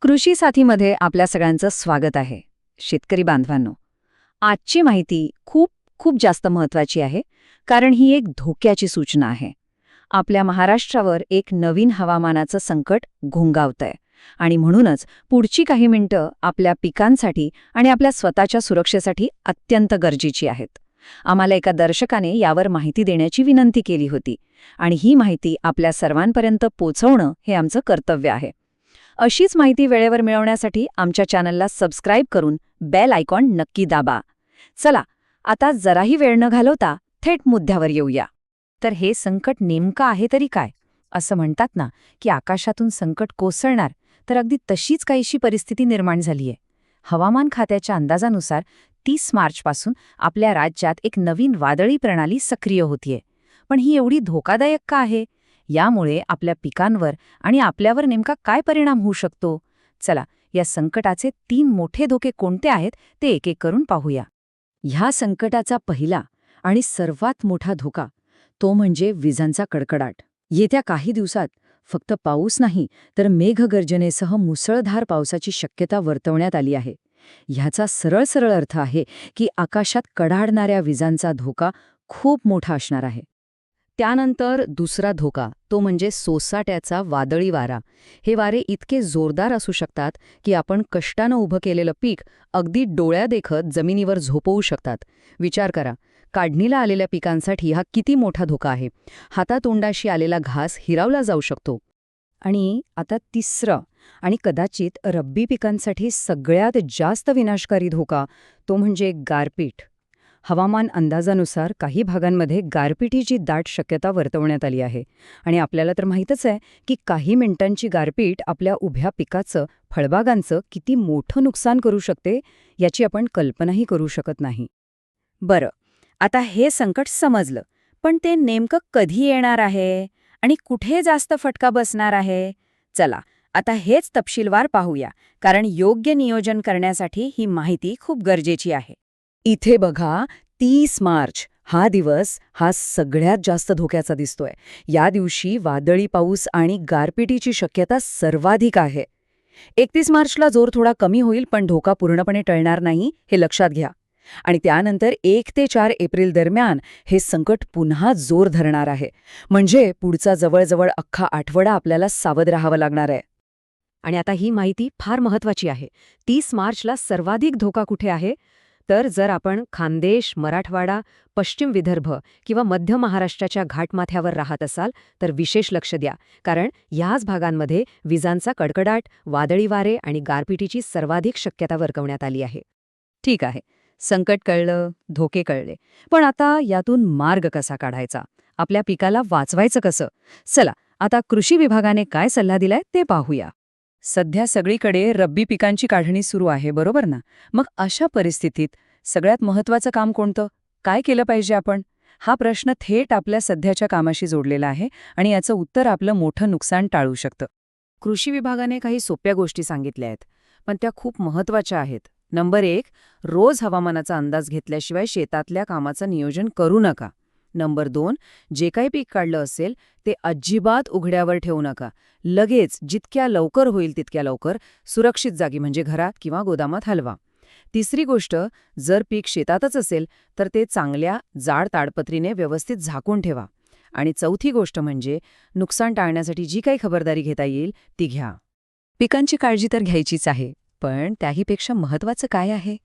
कृषी साथीमध्ये आपल्या सगळ्यांचं स्वागत आहे. शेतकरी बांधवांनो, आजची माहिती खूप खूप जास्त महत्त्वाची आहे, कारण ही एक धोक्याची सूचना आहे. आपल्या महाराष्ट्रावर एक नवीन हवामानाचं संकट घोंगावतंय आणि म्हणूनच पुढची काही मिनिटं आपल्या पिकांसाठी आणि आपल्या स्वतःच्या सुरक्षेसाठी अत्यंत गरजेची आहेत. आम्हाला एका दर्शकाने यावर माहिती देण्याची विनंती केली होती आणि ही माहिती आपल्या सर्वांपर्यंत पोहोचवणं हे आमचं कर्तव्य आहे. अशीच माहिती वेळेवर मिळवण्यासाठी आमच्या चॅनलला सबस्क्राईब करून बेल आयकॉन नक्की दाबा. चला, आता जराही वेळ न घालवता थेट मुद्द्यावर येऊया. तर हे संकट नेमकं आहे तरी काय? असं म्हणतात ना की आकाशातून संकट कोसळणार, तर अगदी तशीच काहीशी परिस्थिती निर्माण झालीये. हवामान खात्याच्या अंदाजानुसार 30 मार्चपासून आपल्या राज्यात एक नवीन वादळी प्रणाली सक्रिय होतीये. पण ही एवढी धोकादायक का आहे? यामुळे आपल्या पिकांवर आणि आपल्यावर नेमका काय परिणाम होऊ शकतो? चला, या संकटाचे 3 मोठे धोके कोणते आहेत ते एक एक करून पाहूया. ह्या संकटाचा पहिला आणि सर्वात मोठा धोका तो म्हणजे विजांचा कडकडाट. येत्या काही दिवसात फक्त पाऊस नाही, तर मेघगर्जनेसह मुसळधार पावसाची शक्यता वर्तवण्यात आली आहे. ह्याचा सरळ सरळ अर्थ आहे की आकाशात कडाडणाऱ्या विजांचा धोका खूप मोठा असणार आहे. त्यानंतर दुसरा धोका तो म्हणजे सोसाट्याचा वादळी वारा. हे वारे इतके जोरदार असू शकतात की आपण कष्टानं उभं केलेलं पीक अगदी डोळ्यादेखत जमिनीवर झोपवू शकतात. विचार करा, काढणीला आलेल्या पिकांसाठी हा किती मोठा धोका आहे. हातातोंडाशी आलेला घास हिरावला जाऊ शकतो. आणि आता तिसरं आणि कदाचित रब्बी पिकांसाठी सगळ्यात जास्त विनाशकारी धोका तो म्हणजे गारपीट. हवामान अंदाजानुसार काही भागांमध्ये गारपिटीची दाट शक्यता वर्तवण्यात आली आहे. आणि आपल्याला तर माहीतच आहे की काही मिनिटांची गारपीट आपल्या उभ्या पिकाचं, फळबागांचं किती मोठं नुकसान करू शकते याची आपण कल्पनाही करू शकत नाही. बरं, आता हे संकट समजलं, पण ते नेमकं कधी येणार आहे आणि कुठे जास्त फटका बसणार आहे? चला, आता हेच तपशीलवार पाहूया, कारण योग्य नियोजन करण्यासाठी ही माहिती खूप गरजेची आहे. इथे बघा, 30 मार्च हा दिवस हा सगळ्यात जास्त धोक्याचा दिसतोय. या दिवशी वादळी पाऊस आणि गारपिटीची शक्यता सर्वाधिक आहे. 31 मार्चला जोर थोडा कमी होईल, पण धोका पूर्णपणे टळणार नाही हे लक्षात घ्या. आणि त्यानंतर 1 ते 4 एप्रिल दरम्यान हे संकट पुन्हा जोर धरणार आहे. म्हणजे पुढचा जवळजवळ अख्खा आठवडा आपल्याला सावध राहावं लागणार आहे. आणि आता ही माहिती फार महत्वाची आहे. 30 मार्चला सर्वाधिक धोका कुठे आहे? तर जर आपण खानदेश, मराठवाडा, पश्चिम विदर्भ किंवा मध्य महाराष्ट्राच्या घाटमाथ्यावर राहत असाल तर विशेष लक्ष द्या, कारण याच भागांमध्ये विजांचा कडकडाट, वादळी वारे आणि गारपिटीची सर्वाधिक शक्यता वर्तवण्यात आली आहे. ठीक आहे, संकट कळलं, धोके कळले, पण आता यातून मार्ग कसा काढायचा? आपल्या पिकाला वाचवायचं कसं? चला, आता कृषी विभागाने काय सल्ला दिलाय ते पाहूया. सध्या सगळीकडे रब्बी पिकांची काढणी सुरू आहे, बरोबर ना? मग अशा परिस्थितीत सगळ्यात महत्त्वाचं काम कोणतं? काय केलं पाहिजे आपण? हा प्रश्न थेट आपल्या सध्याच्या कामाशी जोडलेला आहे आणि याचं उत्तर आपलं मोठं नुकसान टाळू शकतं. कृषी विभागाने काही सोप्या गोष्टी सांगितल्या आहेत, पण त्या खूप महत्त्वाच्या आहेत. नंबर 1, रोज हवामानाचा अंदाज घेतल्याशिवाय शेतातल्या कामाचं नियोजन करू नका. नंबर 2, जे काही पीक काढलं असेल ते अजिबात उघड्यावर ठेवू नका. लगेच जितक्या लवकर होईल तितक्या लवकर सुरक्षित जागी म्हणजे घरात किंवा गोदामात हलवा. तिसरी गोष्ट, जर पीक शेतातच असेल तर ते चांगल्या जाड ताडपत्रीने व्यवस्थित झाकून ठेवा. आणि चौथी गोष्ट म्हणजे नुकसान टाळण्यासाठी जी काही खबरदारी घेता येईल ती घ्या. पिकांची काळजी तर घ्यायचीच आहे, पण त्याहीपेक्षा महत्त्वाचं काय आहे?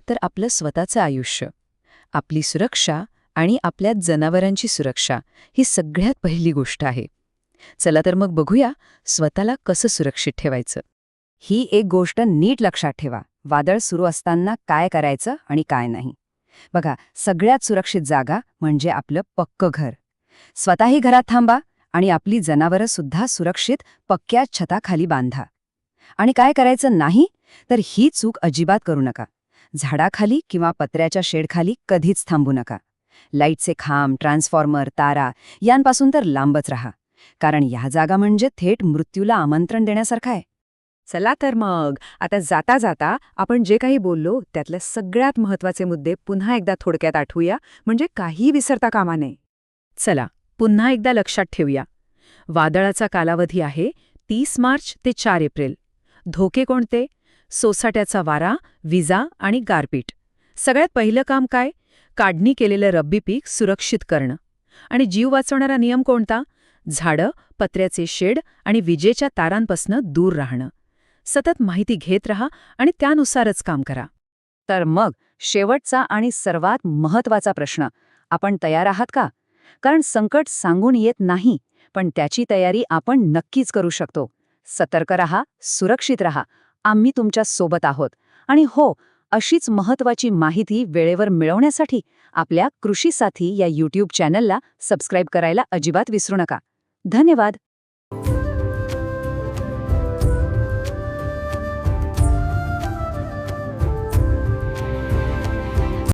तर आपलं स्वतःचं आयुष्य, आपली सुरक्षा आणि आपल्या जनावरांची सुरक्षा ही सगळ्यात पहिली गोष्ट आहे. चला तर मग बघूया स्वतःला कसं सुरक्षित ठेवायचं. ही एक गोष्ट नीट लक्षात ठेवा, वादळ सुरू असताना काय करायचं आणि काय नाही. बघा, सगळ्यात सुरक्षित जागा म्हणजे आपलं पक्कं घर. स्वतःही घरात थांबा आणि आपली जनावरं सुद्धा सुरक्षित पक्क्या छताखाली बांधा. आणि काय करायचं नाही तर ही चूक अजिबात करू नका. झाडाखाली किंवा पत्र्याच्या शेडखाली कधीच थांबू नका. लाईटचे खांब, ट्रान्सफॉर्मर, तारा यांपासून तर लांबच राहा, कारण ह्या जागा म्हणजे थेट मृत्यूला आमंत्रण देण्यासारखं आहे. चला तर मग आता जाता जाता आपण जे काही बोललो त्यातले सगळ्यात महत्त्वाचे मुद्दे पुन्हा एकदा थोडक्यात आठवूया, म्हणजे काही विसरता कामा नये. चला, पुन्हा एकदा लक्षात ठेवूया. वादळाचा कालावधी आहे 30 मार्च ते 4 एप्रिल. धोके कोणते? सोसाट्याचा वारा, विजा आणि गारपीट. सगळ्यात पहिलं काम काय? काढणी केलेलं रब्बी पीक सुरक्षित करणं. आणि जीव वाचवणारा नियम कोणता? झाडं, पत्र्याचे शेड आणि विजेच्या तारांपासून दूर राहणं. सतत माहिती घेत रहा आणि त्यानुसारच काम करा. तर मग शेवटचा आणि सर्वात महत्वाचा प्रश्न, आपण तयार आहात का? कारण संकट सांगून येत नाही, पण त्याची तयारी आपण नक्कीच करू शकतो. सतर्क रहा, सुरक्षित रहा. आम्ही तुमच्या सोबत आहोत. आणि हो, अशीच महत्वाची माहिती वेळेवर मिळवण्यासाठी आपल्या कृषी साथी या YouTube चॅनलला सबस्क्राईब करायला अजिबात विसरू नका. धन्यवाद.